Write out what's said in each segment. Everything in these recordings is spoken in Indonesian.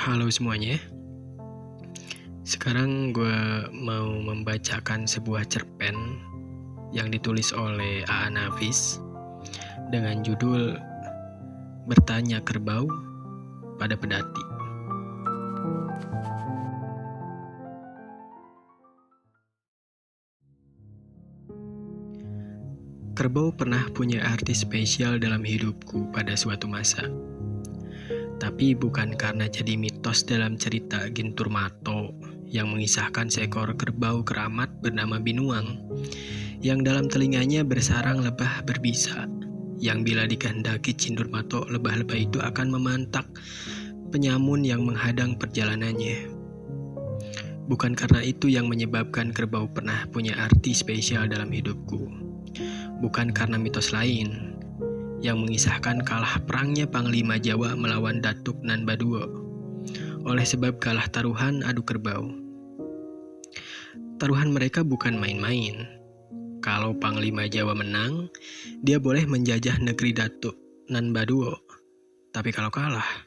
Halo semuanya, sekarang gue mau membacakan sebuah cerpen yang ditulis oleh A.A. Nafis dengan judul Bertanya Kerbau pada Pedati. Kerbau pernah punya arti spesial dalam hidupku pada suatu masa. Tapi bukan karena jadi mitos dalam cerita Gintur Mato yang mengisahkan seekor kerbau keramat bernama Binuang, yang dalam telinganya bersarang lebah berbisa, yang bila dikehendaki Cindur Mato, lebah-lebah itu akan memantak penyamun yang menghadang perjalanannya. Bukan karena itu yang menyebabkan kerbau pernah punya arti spesial dalam hidupku. Bukan karena mitos lain yang mengisahkan kalah perangnya Panglima Jawa melawan Datuk Nan Baduo oleh sebab kalah taruhan adu kerbau. Taruhan mereka bukan main-main. Kalau Panglima Jawa menang, dia boleh menjajah negeri Datuk Nan Baduo. Tapi kalau kalah,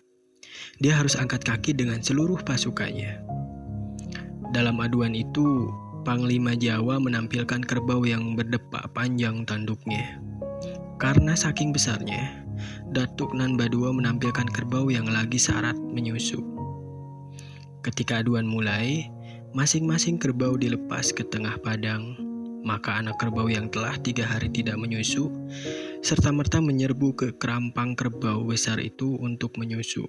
dia harus angkat kaki dengan seluruh pasukannya. Dalam aduan itu, Panglima Jawa menampilkan kerbau yang berdepak panjang tanduknya. Karena saking besarnya, Datuk Nan Baduo menampilkan kerbau yang lagi syarat menyusu. Ketika aduan mulai, masing-masing kerbau dilepas ke tengah padang. Maka anak kerbau yang telah 3 hari tidak menyusu, serta-merta menyerbu ke kerampang kerbau besar itu untuk menyusu.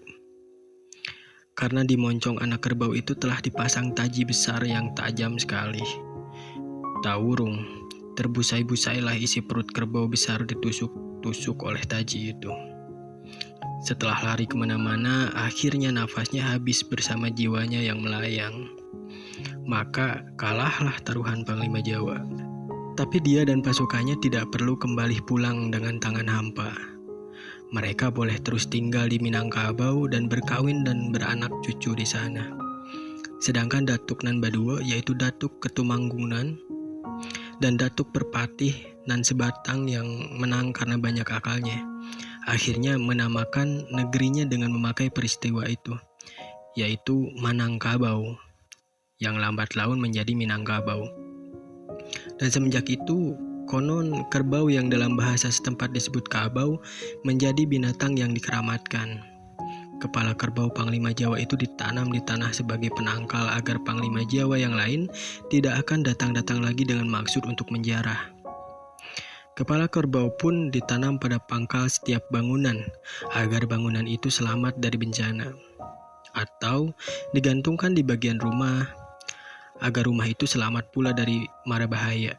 Karena di moncong anak kerbau itu telah dipasang taji besar yang tajam sekali. Taurung, terbusai-busailah isi perut kerbau besar ditusuk-tusuk oleh taji itu. Setelah lari kemana-mana, akhirnya nafasnya habis bersama jiwanya yang melayang. Maka kalahlah taruhan Panglima Jawa. Tapi dia dan pasukannya tidak perlu kembali pulang dengan tangan hampa. Mereka boleh terus tinggal di Minangkabau dan berkawin dan beranak cucu di sana. Sedangkan Datuk Nan Baduo, yaitu Datuk Ketumanggungan dan Datuk Perpatih Nan Sebatang yang menang karena banyak akalnya, akhirnya menamakan negerinya dengan memakai peristiwa itu, yaitu Manangkabau, yang lambat laun menjadi Minangkabau. Dan semenjak itu, konon kerbau yang dalam bahasa setempat disebut kabau menjadi binatang yang dikeramatkan. Kepala kerbau Panglima Jawa itu ditanam di tanah sebagai penangkal agar Panglima Jawa yang lain tidak akan datang-datang lagi dengan maksud untuk menjarah. Kepala kerbau pun ditanam pada pangkal setiap bangunan agar bangunan itu selamat dari bencana, atau digantungkan di bagian rumah agar rumah itu selamat pula dari mara bahaya.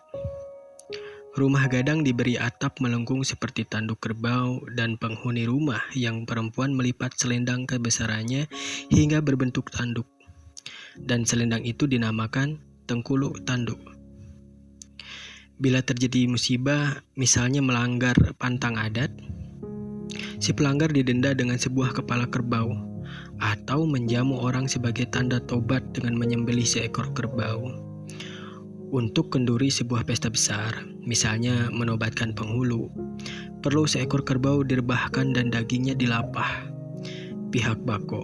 Rumah gadang diberi atap melengkung seperti tanduk kerbau, dan penghuni rumah yang perempuan melipat selendang kebesarannya hingga berbentuk tanduk, dan selendang itu dinamakan Tengkuluk Tanduk. Bila terjadi musibah, misalnya melanggar pantang adat, si pelanggar didenda dengan sebuah kepala kerbau, atau menjamu orang sebagai tanda tobat dengan menyembelih seekor kerbau. Untuk kenduri sebuah pesta besar, misalnya menobatkan penghulu, perlu seekor kerbau direbahkan dan dagingnya dilapah. Pihak bako,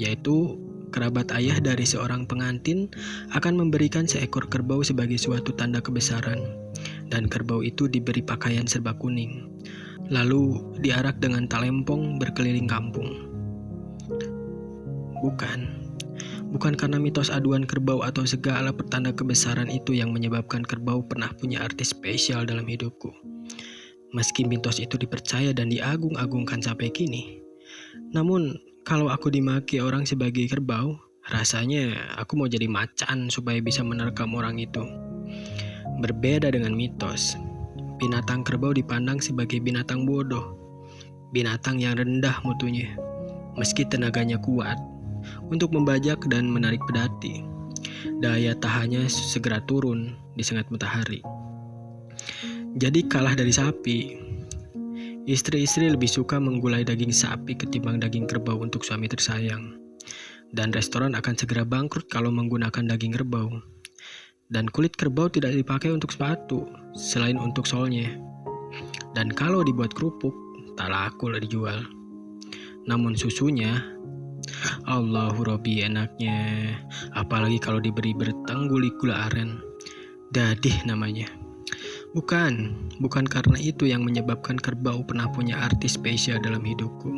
yaitu kerabat ayah dari seorang pengantin, akan memberikan seekor kerbau sebagai suatu tanda kebesaran, dan kerbau itu diberi pakaian serba kuning, lalu diarak dengan talempong berkeliling kampung. Bukan karena mitos aduan kerbau atau segala pertanda kebesaran itu yang menyebabkan kerbau pernah punya arti spesial dalam hidupku. Meski mitos itu dipercaya dan diagung-agungkan sampai kini, namun kalau aku dimaki orang sebagai kerbau, rasanya aku mau jadi macan supaya bisa menerkam orang itu. Berbeda dengan mitos, binatang kerbau dipandang sebagai binatang bodoh, binatang yang rendah mutunya, meski tenaganya kuat untuk membajak dan menarik pedati. Daya tahannya segera turun di sengat matahari. Jadi kalah dari sapi. Istri-istri lebih suka menggulai daging sapi ketimbang daging kerbau untuk suami tersayang. Dan restoran akan segera bangkrut kalau menggunakan daging kerbau. Dan kulit kerbau tidak dipakai untuk sepatu, selain untuk solnya. Dan kalau dibuat kerupuk, tak laku lah dijual. Namun susunya Allahu Robbi enaknya. Apalagi kalau diberi bertangguli gula aren. Dadih namanya. Bukan karena itu yang menyebabkan kerbau pernah punya arti spesial dalam hidupku.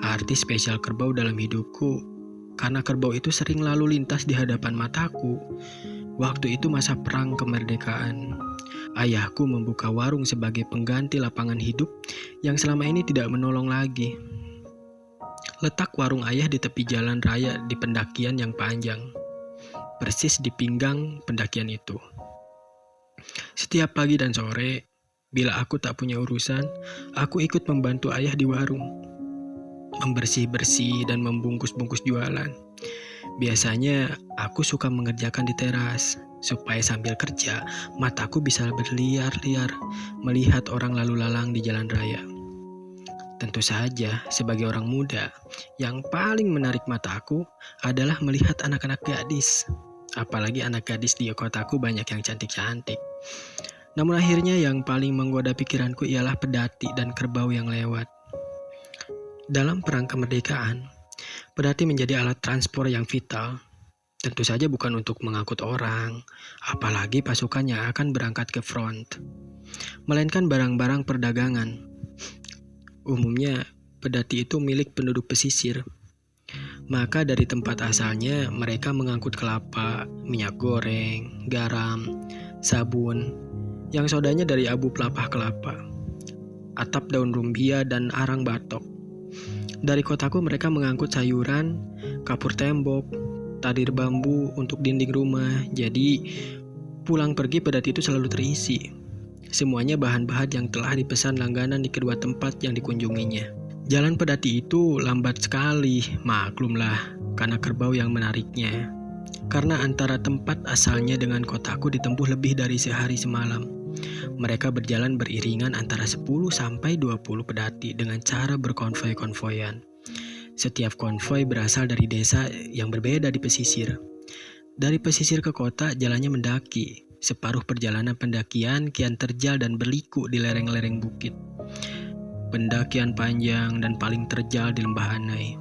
Arti spesial kerbau dalam hidupku karena kerbau itu sering lalu lintas di hadapan mataku. Waktu itu masa perang kemerdekaan. Ayahku membuka warung sebagai pengganti lapangan hidup yang selama ini tidak menolong lagi. Letak warung ayah di tepi jalan raya di pendakian yang panjang, persis di pinggang pendakian itu. Setiap pagi dan sore, bila aku tak punya urusan, aku ikut membantu ayah di warung, membersih-bersih dan membungkus-bungkus jualan. Biasanya aku suka mengerjakan di teras, supaya sambil kerja, mataku bisa berliar-liar melihat orang lalu lalang di jalan raya. Tentu saja, sebagai orang muda, yang paling menarik mataku adalah melihat anak-anak gadis. Apalagi anak gadis di kotaku banyak yang cantik-cantik. Namun akhirnya yang paling menggoda pikiranku ialah pedati dan kerbau yang lewat. Dalam perang kemerdekaan, pedati menjadi alat transport yang vital. Tentu saja bukan untuk mengangkut orang, apalagi pasukan yang akan berangkat ke front, melainkan barang-barang perdagangan. Umumnya, pedati itu milik penduduk pesisir. Maka dari tempat asalnya, mereka mengangkut kelapa, minyak goreng, garam, sabun, yang sodanya dari abu pelepah kelapa, atap daun rumbia, dan arang batok. Dari kotaku mereka mengangkut sayuran, kapur tembok, tadir bambu untuk dinding rumah. Jadi pulang pergi pedati itu selalu terisi. Semuanya bahan-bahan yang telah dipesan langganan di kedua tempat yang dikunjunginya. Jalan pedati itu lambat sekali, maklumlah, karena kerbau yang menariknya. Karena antara tempat asalnya dengan kotaku ditempuh lebih dari sehari semalam. Mereka berjalan beriringan antara 10 sampai 20 pedati dengan cara berkonvoi-konvoian. Setiap konvoi berasal dari desa yang berbeda di pesisir. Dari pesisir ke kota jalannya mendaki. Separuh perjalanan pendakian kian terjal dan berliku di lereng-lereng bukit. Pendakian panjang dan paling terjal di lembah Anai.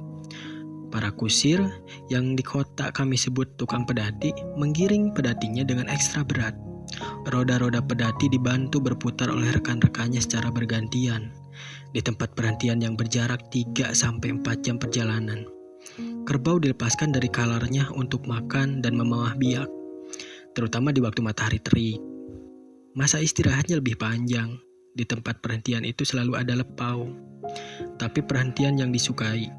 Para kusir yang di kota kami sebut tukang pedati menggiring pedatinya dengan ekstra berat. Roda-roda pedati dibantu berputar oleh rekan-rekannya secara bergantian di tempat berhentian yang berjarak 3-4 jam perjalanan. Kerbau dilepaskan dari kalarnya untuk makan dan memamah biak, terutama di waktu matahari terik. Masa istirahatnya lebih panjang. Di tempat perhentian itu selalu ada lepau, tapi perhentian yang disukai,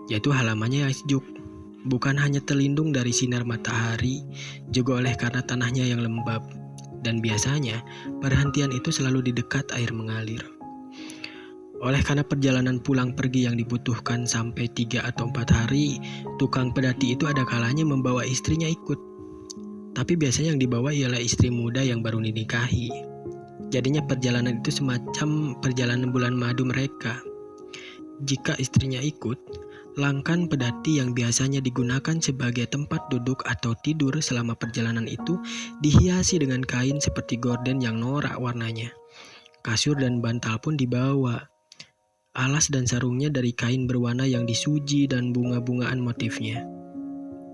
yaitu halamannya yang sejuk. Bukan hanya terlindung dari sinar matahari, juga oleh karena tanahnya yang lembab. Dan biasanya, perhentian itu selalu di dekat air mengalir. Oleh karena perjalanan pulang pergi yang dibutuhkan sampai 3 atau 4 hari, tukang pedati itu ada kalanya membawa istrinya ikut. Tapi biasanya yang dibawa ialah istri muda yang baru dinikahi. Jadinya perjalanan itu semacam perjalanan bulan madu mereka. Jika istrinya ikut, langkan pedati yang biasanya digunakan sebagai tempat duduk atau tidur selama perjalanan itu dihiasi dengan kain seperti gorden yang norak warnanya. Kasur dan bantal pun dibawa. Alas dan sarungnya dari kain berwarna yang disuji dan bunga-bungaan motifnya.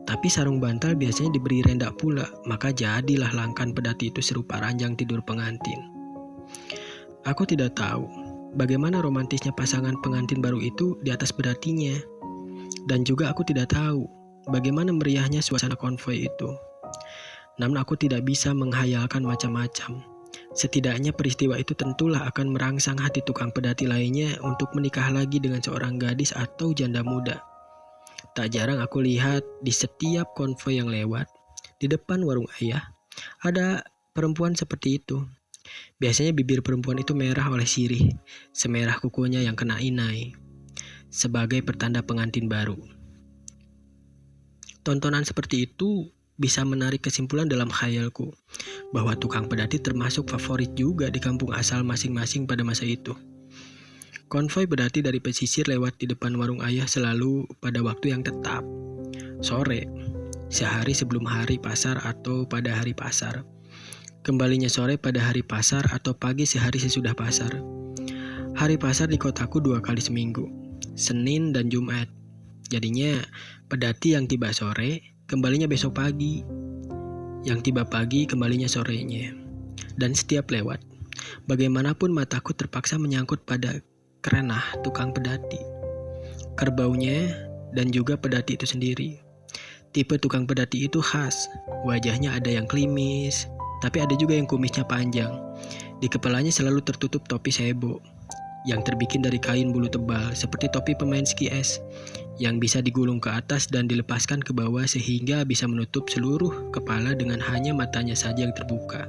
Tapi sarung bantal biasanya diberi rendak pula, maka jadilah langkan pedati itu serupa ranjang tidur pengantin. Aku tidak tahu bagaimana romantisnya pasangan pengantin baru itu di atas pedatinya. Dan juga aku tidak tahu bagaimana meriahnya suasana konvoi itu. Namun aku tidak bisa menghayalkan macam-macam. Setidaknya peristiwa itu tentulah akan merangsang hati tukang pedati lainnya untuk menikah lagi dengan seorang gadis atau janda muda. Tak jarang aku lihat di setiap konvoi yang lewat, di depan warung ayah, ada perempuan seperti itu. Biasanya bibir perempuan itu merah oleh sirih, semerah kukunya yang kena inai, sebagai pertanda pengantin baru. Tontonan seperti itu bisa menarik kesimpulan dalam khayalku, bahwa tukang pedati termasuk favorit juga di kampung asal masing-masing pada masa itu. Konvoi pedati dari pesisir lewat di depan warung ayah selalu pada waktu yang tetap, sore, sehari sebelum hari pasar atau pada hari pasar. Kembalinya sore pada hari pasar atau pagi sehari sesudah pasar. Hari pasar di kotaku 2 kali seminggu, Senin dan Jumat. Jadinya pedati yang tiba sore, kembalinya besok pagi. Yang tiba pagi, kembalinya sorenya. Dan setiap lewat, bagaimanapun mataku terpaksa menyangkut pada kerenah tukang pedati, kerbaunya, dan juga pedati itu sendiri. Tipe tukang pedati itu khas, wajahnya ada yang klimis, tapi ada juga yang kumisnya panjang. Di kepalanya selalu tertutup topi sebo, yang terbikin dari kain bulu tebal, seperti topi pemain ski es, yang bisa digulung ke atas dan dilepaskan ke bawah sehingga bisa menutup seluruh kepala dengan hanya matanya saja yang terbuka.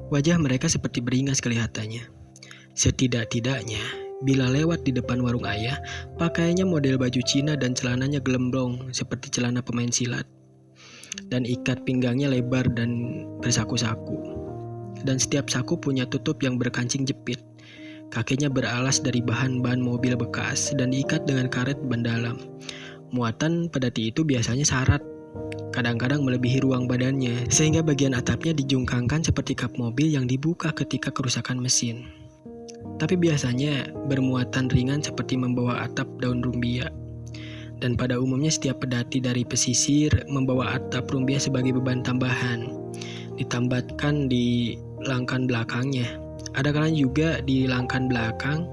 Wajah mereka seperti beringas kelihatannya. Setidak-tidaknya, bila lewat di depan warung ayah, pakaiannya model baju Cina dan celananya gelemblong seperti celana pemain silat. Dan ikat pinggangnya lebar dan bersaku-saku. Dan setiap saku punya tutup yang berkancing jepit. Kakinya beralas dari bahan-bahan mobil bekas dan diikat dengan karet ban dalam. Muatan pedati itu biasanya syarat, kadang-kadang melebihi ruang badannya, sehingga bagian atapnya dijungkangkan seperti kap mobil yang dibuka ketika kerusakan mesin. Tapi biasanya bermuatan ringan seperti membawa atap daun rumbia. Dan pada umumnya setiap pedati dari pesisir membawa atap rumbia sebagai beban tambahan, ditambatkan di langkan belakangnya. Ada kalanya juga di langkan belakang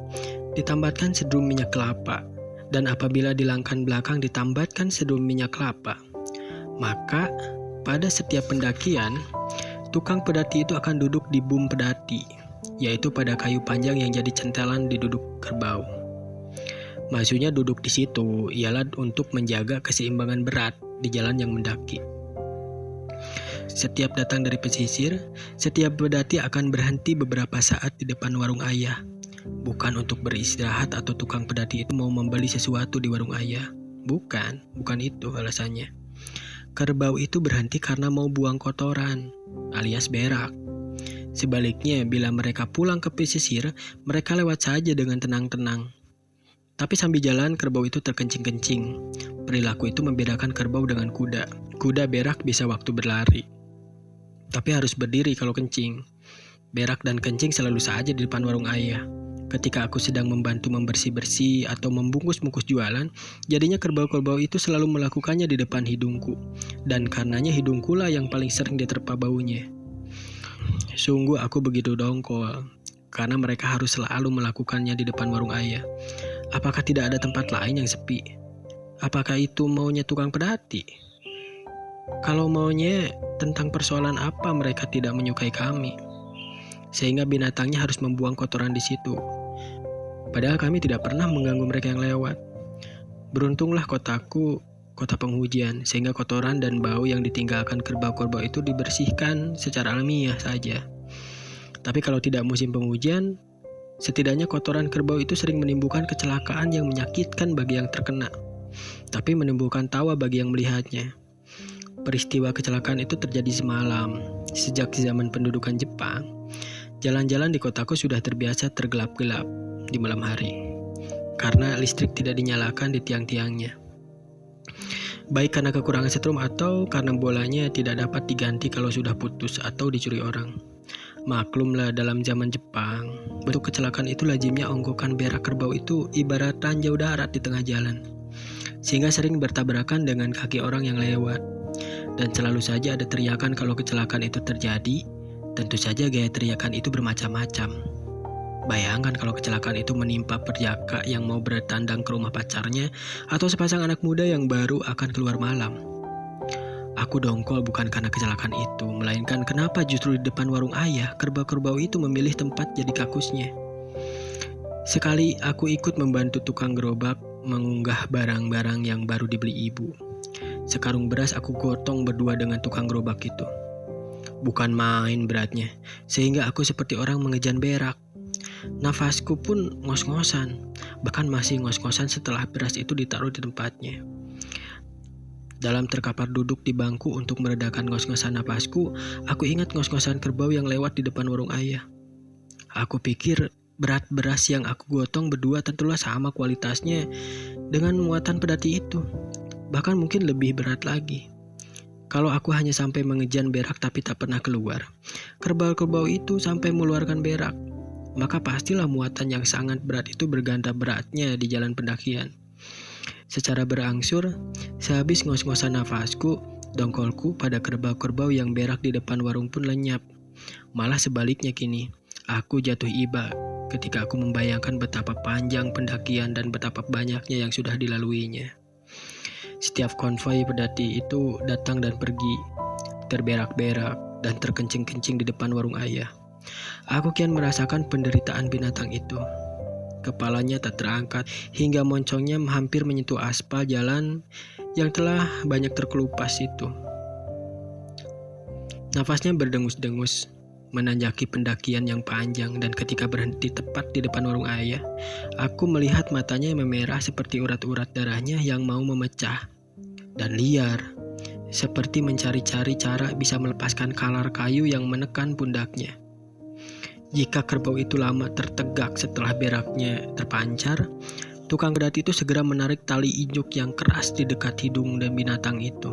ditambatkan sedrum minyak kelapa, dan apabila di langkan belakang ditambatkan sedrum minyak kelapa, maka pada setiap pendakian, tukang pedati itu akan duduk di bum pedati, yaitu pada kayu panjang yang jadi centelan di duduk kerbau. Maksudnya duduk di situ ialah untuk menjaga keseimbangan berat di jalan yang mendaki. Setiap datang dari pesisir, setiap pedati akan berhenti beberapa saat di depan warung ayah. Bukan untuk beristirahat atau tukang pedati itu mau membeli sesuatu di warung ayah. Bukan itu alasannya. Kerbau itu berhenti karena mau buang kotoran, alias berak. Sebaliknya, bila mereka pulang ke pesisir, mereka lewat saja dengan tenang-tenang. Tapi sambil jalan, kerbau itu terkencing-kencing. Perilaku itu membedakan kerbau dengan kuda. Kuda berak bisa waktu berlari, tapi harus berdiri kalau kencing. Berak dan kencing selalu saja di depan warung ayah. Ketika aku sedang membantu membersih-bersih atau membungkus-bungkus jualan, jadinya kerbau-kerbau itu selalu melakukannya di depan hidungku. Dan karenanya hidungku lah yang paling sering diterpa baunya. Sungguh aku begitu dongkol, karena mereka harus selalu melakukannya di depan warung ayah. Apakah tidak ada tempat lain yang sepi? Apakah itu maunya tukang pedati? Kalau maunya, tentang persoalan apa mereka tidak menyukai kami, sehingga binatangnya harus membuang kotoran di situ. Padahal kami tidak pernah mengganggu mereka yang lewat. Beruntunglah kotaku kota penghujan, sehingga kotoran dan bau yang ditinggalkan kerbau-kerbau itu dibersihkan secara alamiah saja. Tapi kalau tidak musim penghujan, setidaknya kotoran kerbau itu sering menimbulkan kecelakaan yang menyakitkan bagi yang terkena, tapi menimbulkan tawa bagi yang melihatnya. Peristiwa kecelakaan itu terjadi semalam. Sejak zaman pendudukan Jepang, jalan-jalan di kotaku sudah terbiasa tergelap-gelap di malam hari, karena listrik tidak dinyalakan di tiang-tiangnya. Baik karena kekurangan setrum atau karena bolanya tidak dapat diganti kalau sudah putus atau dicuri orang. Maklumlah dalam zaman Jepang, bentuk kecelakaan itu lazimnya onggokan berak kerbau itu ibarat ranjau darat di tengah jalan, sehingga sering bertabrakan dengan kaki orang yang lewat. Dan selalu saja ada teriakan kalau kecelakaan itu terjadi. Tentu saja gaya teriakan itu bermacam-macam. Bayangkan kalau kecelakaan itu menimpa perjaka yang mau bertandang ke rumah pacarnya, atau sepasang anak muda yang baru akan keluar malam. Aku dongkol bukan karena kecelakaan itu, melainkan kenapa justru di depan warung ayah kerbau-kerbau itu memilih tempat jadi kakusnya. Sekali aku ikut membantu tukang gerobak mengunggah barang-barang yang baru dibeli ibu. Sekarung beras aku gotong berdua dengan tukang gerobak itu. Bukan main beratnya, sehingga aku seperti orang mengejan berak. Nafasku pun ngos-ngosan, bahkan masih ngos-ngosan setelah beras itu ditaruh di tempatnya. Dalam terkapar duduk di bangku untuk meredakan ngos-ngosan nafasku, aku ingat ngos-ngosan kerbau yang lewat di depan warung ayah. Aku pikir berat beras yang aku gotong berdua tentulah sama kualitasnya dengan muatan pedati itu. Bahkan mungkin lebih berat lagi. Kalau aku hanya sampai mengejan berak tapi tak pernah keluar, kerbau-kerbau itu sampai mengeluarkan berak, maka pastilah muatan yang sangat berat itu berganda beratnya di jalan pendakian. Secara berangsur, sehabis ngos-ngosan nafasku, dongkolku pada kerbau-kerbau yang berak di depan warung pun lenyap. Malah sebaliknya kini, aku jatuh iba ketika aku membayangkan betapa panjang pendakian dan betapa banyaknya yang sudah dilaluinya. Setiap konvoi pedati itu datang dan pergi, terberak-berak dan terkencing-kencing di depan warung ayah. Aku kian merasakan penderitaan binatang itu. Kepalanya tak terangkat hingga moncongnya hampir menyentuh aspal jalan yang telah banyak terkelupas itu. Nafasnya berdengus-dengus menanjaki pendakian yang panjang, dan ketika berhenti tepat di depan warung ayah, aku melihat matanya yang memerah seperti urat-urat darahnya yang mau memecah, dan liar, seperti mencari-cari cara bisa melepaskan kalar kayu yang menekan pundaknya. Jika kerbau itu lama tertegak setelah beraknya terpancar, tukang pedati itu segera menarik tali ijuk yang keras di dekat hidung dan binatang itu.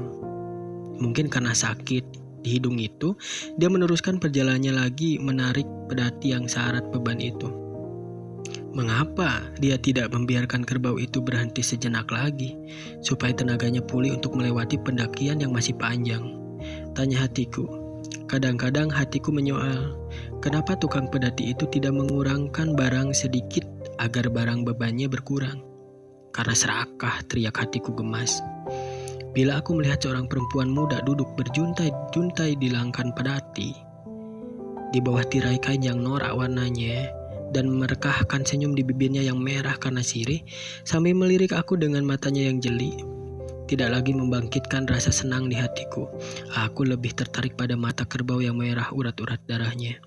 Mungkin karena sakit di hidung itu, dia meneruskan perjalanannya lagi menarik pedati yang syarat beban itu. Mengapa dia tidak membiarkan kerbau itu berhenti sejenak lagi, supaya tenaganya pulih untuk melewati pendakian yang masih panjang? Tanya hatiku. Kadang-kadang hatiku menyoal, kenapa tukang pedati itu tidak mengurangkan barang sedikit agar barang bebannya berkurang? Karena serakah, teriak hatiku gemas. Bila aku melihat seorang perempuan muda duduk berjuntai-juntai di langkan pedati, di bawah tirai kain yang norak warnanya, dan merekahkan senyum di bibirnya yang merah karena sirih, sambil melirik aku dengan matanya yang jeli, tidak lagi membangkitkan rasa senang di hatiku. Aku lebih tertarik pada mata kerbau yang merah urat-urat darahnya,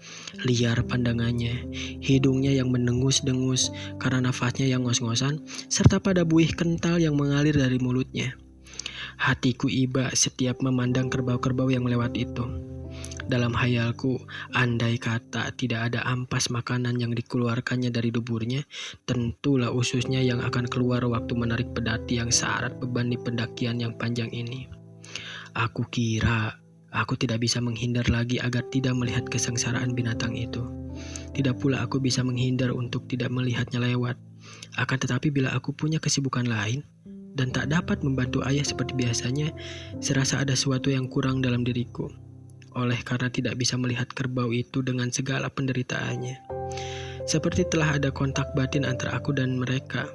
liar pandangannya, hidungnya yang mendengus-dengus karena nafasnya yang ngos-ngosan, serta pada buih kental yang mengalir dari mulutnya. Hatiku iba setiap memandang kerbau-kerbau yang lewat itu. Dalam hayalku, andai kata tidak ada ampas makanan yang dikeluarkannya dari duburnya, tentulah ususnya yang akan keluar waktu menarik pedati yang syarat beban di pendakian yang panjang ini. Aku kira aku tidak bisa menghindar lagi agar tidak melihat kesengsaraan binatang itu. Tidak pula aku bisa menghindar untuk tidak melihatnya lewat. Akan tetapi bila aku punya kesibukan lain dan tak dapat membantu ayah seperti biasanya, serasa ada sesuatu yang kurang dalam diriku. Oleh karena tidak bisa melihat kerbau itu dengan segala penderitaannya. Seperti telah ada kontak batin antara aku dan mereka.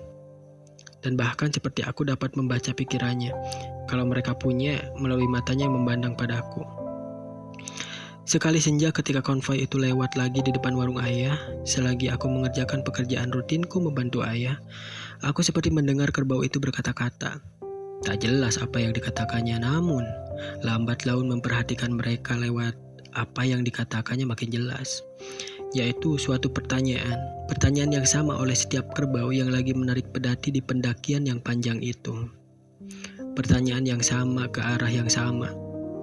Dan bahkan seperti aku dapat membaca pikirannya, kalau mereka punya melalui matanya yang memandang padaku. Sekali senja ketika konvoi itu lewat lagi di depan warung ayah, selagi aku mengerjakan pekerjaan rutinku membantu ayah, aku seperti mendengar kerbau itu berkata-kata. Tak jelas apa yang dikatakannya, namun lambat laun memperhatikan mereka lewat apa yang dikatakannya makin jelas, yaitu suatu pertanyaan yang sama oleh setiap kerbau yang lagi menarik pedati di pendakian yang panjang itu. Pertanyaan yang sama ke arah yang sama,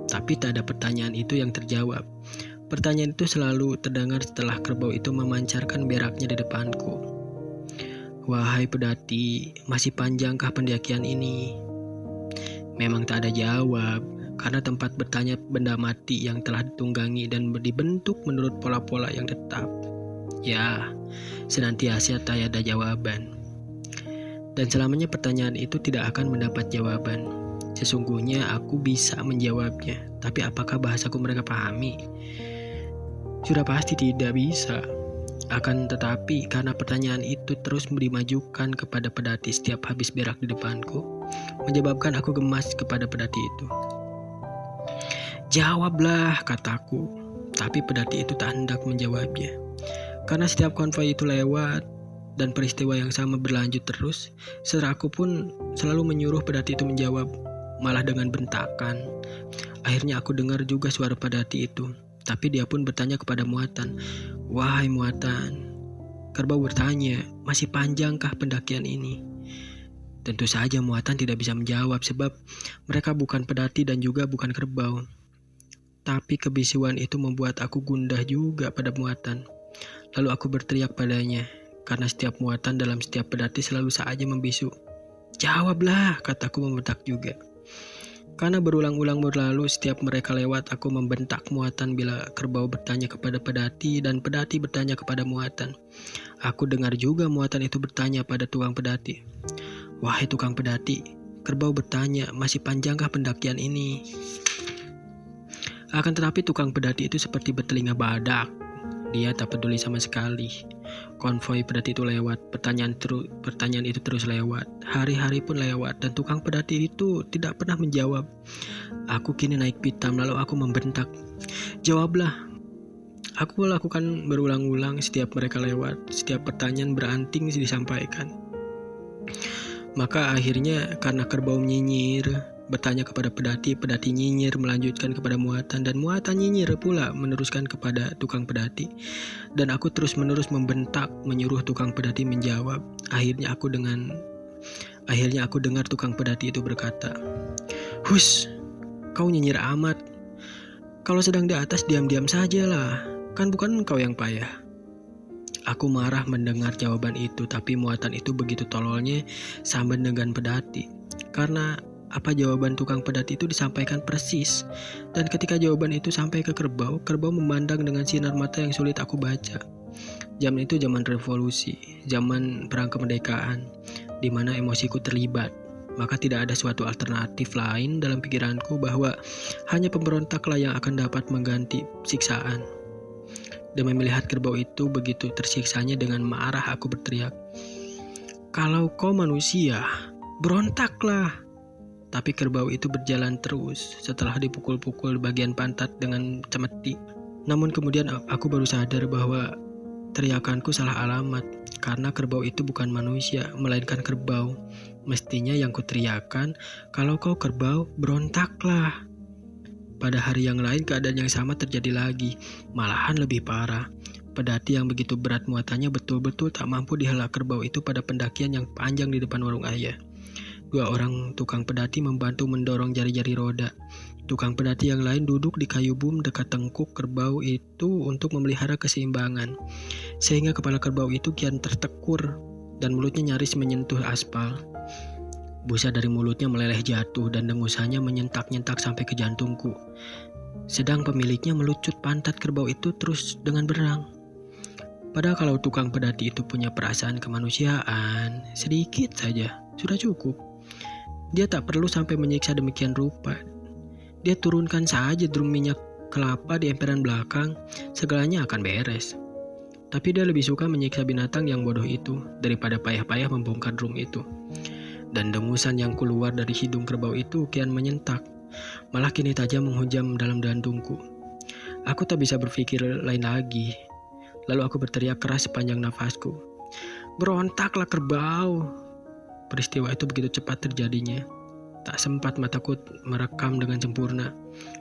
tapi tak ada pertanyaan itu yang terjawab. Pertanyaan itu selalu terdengar setelah kerbau itu memancarkan beraknya di depanku. Wahai pedati, masih panjangkah pendakian ini? Memang tak ada jawab, karena tempat bertanya benda mati yang telah ditunggangi dan dibentuk menurut pola-pola yang tetap. Ya, senantiasa tak ada jawaban. Dan selamanya pertanyaan itu tidak akan mendapat jawaban. Sesungguhnya aku bisa menjawabnya, tapi apakah bahasaku mereka pahami? Sudah pasti tidak bisa. Akan tetapi karena pertanyaan itu terus dimajukan kepada pedati setiap habis berak di depanku, menyebabkan aku gemas kepada pedati itu. Jawablah, kataku. Tapi pedati itu tak hendak menjawabnya. Karena setiap konvoi itu lewat dan peristiwa yang sama berlanjut terus, saudaraku pun selalu menyuruh pedati itu menjawab, malah dengan bentakan. Akhirnya aku dengar juga suara pedati itu. Tapi dia pun bertanya kepada muatan, wahai muatan, kerbau bertanya, masih panjangkah pendakian ini? Tentu saja muatan tidak bisa menjawab sebab mereka bukan pedati dan juga bukan kerbau. Tapi kebisuan itu membuat aku gundah juga pada muatan. Lalu aku berteriak padanya, karena setiap muatan dalam setiap pedati selalu saja membisu. Jawablah, kataku membentak juga. Karena berulang-ulang berlalu setiap mereka lewat, aku membentak muatan bila kerbau bertanya kepada pedati dan pedati bertanya kepada muatan. Aku dengar juga muatan itu bertanya pada tukang pedati. "Wahai tukang pedati," kerbau bertanya, "masih panjangkah pendakian ini?" Akan tetapi tukang pedati itu seperti bertelinga badak. Dia tak peduli sama sekali. Konvoi pedati itu lewat, pertanyaan itu terus lewat. Hari-hari pun lewat dan tukang pedati itu tidak pernah menjawab. Aku kini naik pitam lalu aku membentak, "Jawablah." Aku lakukan berulang-ulang setiap mereka lewat, setiap pertanyaan beranting disampaikan. Maka akhirnya karena kerbau nyinyir bertanya kepada pedati, pedati nyinyir melanjutkan kepada muatan, dan muatan nyinyir pula meneruskan kepada tukang pedati. Dan aku terus-menerus membentak, menyuruh tukang pedati menjawab. Akhirnya aku dengar tukang pedati itu berkata, "Hus, kau nyinyir amat. Kalau sedang di atas diam-diam sajalah, kan bukan kau yang payah." Aku marah mendengar jawaban itu, tapi muatan itu begitu tololnya sama dengan pedati. Karena apa jawaban tukang pedati itu disampaikan persis. Dan ketika jawaban itu sampai ke kerbau, kerbau memandang dengan sinar mata yang sulit aku baca. Zaman itu zaman revolusi, zaman perang kemerdekaan, di mana emosiku terlibat. Maka tidak ada suatu alternatif lain dalam pikiranku bahwa hanya pemberontaklah yang akan dapat mengganti siksaan. Demi melihat kerbau itu begitu tersiksanya, dengan marah aku berteriak, "Kalau kau manusia, berontaklah." Tapi kerbau itu berjalan terus setelah dipukul-pukul di bagian pantat dengan cemeti. Namun kemudian aku baru sadar bahwa teriakanku salah alamat, karena kerbau itu bukan manusia, melainkan kerbau. Mestinya yang kuteriakan, "Kalau kau kerbau, berontaklah." Pada hari yang lain keadaan yang sama terjadi lagi, malahan lebih parah. Pedati yang begitu berat muatannya betul-betul tak mampu dihela kerbau itu pada pendakian yang panjang di depan warung ayah. 2 orang tukang pedati membantu mendorong jari-jari roda. Tukang pedati yang lain duduk di kayu bum dekat tengkuk kerbau itu untuk memelihara keseimbangan, sehingga kepala kerbau itu kian tertekur dan mulutnya nyaris menyentuh aspal. Busa dari mulutnya meleleh jatuh dan dengusannya menyentak-nyentak sampai ke jantungku. Sedang pemiliknya melucut pantat kerbau itu terus dengan berang. Padahal kalau tukang pedati itu punya perasaan kemanusiaan, sedikit saja sudah cukup. Dia tak perlu sampai menyiksa demikian rupa. Dia turunkan saja drum minyak kelapa di emperan belakang, segalanya akan beres. Tapi dia lebih suka menyiksa binatang yang bodoh itu daripada payah-payah membongkar drum itu. Dan dengusan yang keluar dari hidung kerbau itu kian menyentak, malah kini tajam menghujam dalam jantungku. Aku tak bisa berpikir lain lagi. Lalu aku berteriak keras sepanjang nafasku, "Berontaklah kerbau!" Peristiwa itu begitu cepat terjadinya. Tak sempat mataku merekam dengan sempurna.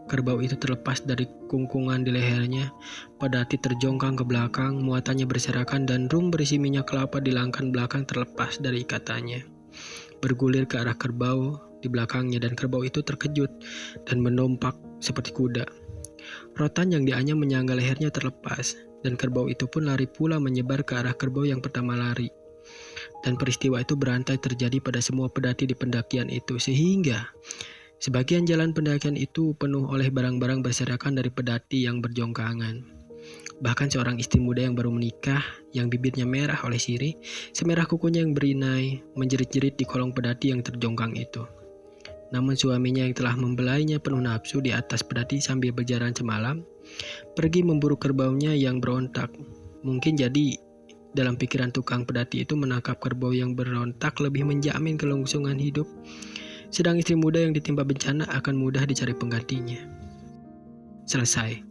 Kerbau itu terlepas dari kungkungan di lehernya. Pedati terjongkang ke belakang, muatannya berserakan, dan drum berisi minyak kelapa di langkan belakang terlepas dari ikatannya, bergulir ke arah kerbau di belakangnya, dan kerbau itu terkejut dan menompak seperti kuda. Rotan yang dianyam menyangga lehernya terlepas, dan kerbau itu pun lari pula menyebar ke arah kerbau yang pertama lari. Dan peristiwa itu berantai terjadi pada semua pedati di pendakian itu, sehingga sebagian jalan pendakian itu penuh oleh barang-barang berserakan dari pedati yang berjongkangan. Bahkan seorang istri muda yang baru menikah, yang bibirnya merah oleh sirih, semerah kukunya yang berinai, menjerit-jerit di kolong pedati yang terjongkang itu. Namun suaminya yang telah membelainya penuh nafsu di atas pedati sambil berjalan semalam, pergi memburu kerbaunya yang berontak. Mungkin jadi dalam pikiran tukang pedati itu menangkap kerbau yang berontak lebih menjamin kelangsungan hidup, sedang istri muda yang ditimpa bencana akan mudah dicari penggantinya. Selesai.